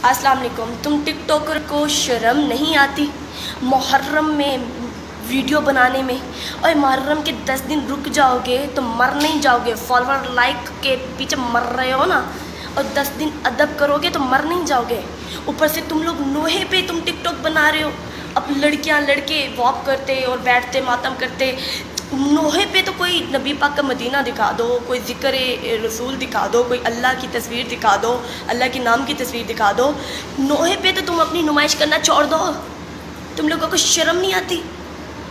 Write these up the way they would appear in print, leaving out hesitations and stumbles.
السلام علیکم. تم ٹک ٹاکر کو شرم نہیں آتی محرم میں ویڈیو بنانے میں؟ اور محرم کے 10 دن رک جاؤ گے تو مر نہیں جاؤ گے. فالوور لائک کے پیچھے مر رہے ہو نا, اور 10 دن ادب کرو گے تو مر نہیں جاؤ گے. اوپر سے تم لوگ نوحے پہ تم ٹک ٹاک بنا رہے ہو. اب لڑکیاں لڑکے واک کرتے اور بیٹھتے ماتم کرتے. نوحے پہ تو کوئی نبی پاک کا مدینہ دکھا دو, کوئی ذکر رسول دکھا دو, کوئی اللہ کی تصویر دکھا دو, اللہ کے نام کی تصویر دکھا دو. نوحے پہ تو تم اپنی نمائش کرنا چھوڑ دو. تم لوگوں کو شرم نہیں آتی؟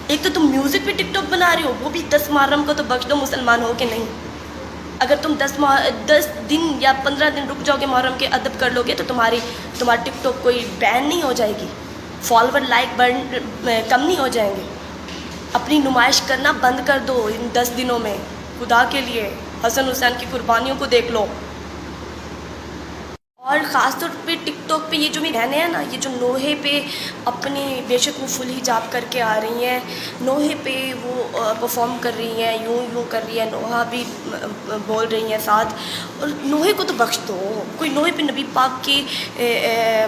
ایک تو تم میوزک پہ ٹک ٹاک بنا رہے ہو, وہ بھی 10 محرم کو تو بخش دو, مسلمان ہو کہ نہیں. اگر تم 10 دن یا 15 دن رک جاؤ گے محرم کے, ادب کر لو گے تو تمہاری ٹک ٹاک کوئی بین نہیں ہو جائے گی, فالوور لائک کم نہیں ہو جائیں گے. اپنی نمائش کرنا بند کر دو ان 10 دنوں میں. خدا کے لیے حسن حسین کی قربانیوں کو دیکھ لو. اور خاص طور پہ ٹک ٹاک پہ یہ جو میری بہنیں ہیں نا, یہ جو نوحے پہ اپنے, بے شک وہ فل حجاب کر کے آ رہی ہیں, نوحے پہ وہ پرفارم کر رہی ہیں, یوں کر رہی ہیں, نوحہ بھی بول رہی ہیں ساتھ. اور نوحے کو تو بخش دو. کوئی نوحے پہ نبی پاک کی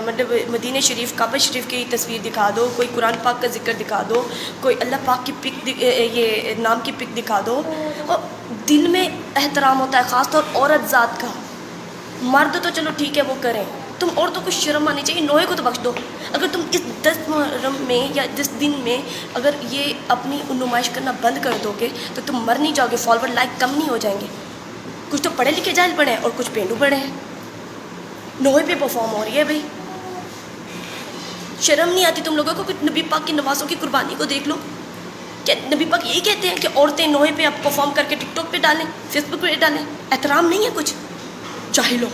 مطلب مدینہ شریف, کعبہ شریف کی تصویر دکھا دو, کوئی قرآن پاک کا ذکر دکھا دو, کوئی اللہ پاک کی پک یہ نام کی پک دکھا دو. اور دل میں احترام ہوتا ہے خاص طور عورت ذات کا. مرد تو چلو ٹھیک ہے وہ کریں, تم عورتوں کو شرم آنی چاہیے. نوحے کو تو بخش دو. اگر تم اس 10 محرم میں یا 10 دن میں اگر یہ اپنی نمائش کرنا بند کر دو گے تو تم مر نہیں جاؤ گے, فالوور لائک کم نہیں ہو جائیں گے. کچھ تو پڑھے لکھے جاہل پڑھے ہیں اور کچھ پینڈو پڑھے ہیں. نوحے پہ پرفارم ہو رہی ہے بھائی, شرم نہیں آتی تم لوگوں کو؟ کہ نبی پاک کی نوازوں کی قربانی کو دیکھ لو. کیا نبی پاک یہی کہتے ہیں کہ عورتیں نوحے پہ اب پرفارم کر کے ٹک ٹاک پہ ڈالیں, فیس بک پہ ڈالیں؟ احترام نہیں ہے کچھ؟ جاہلو.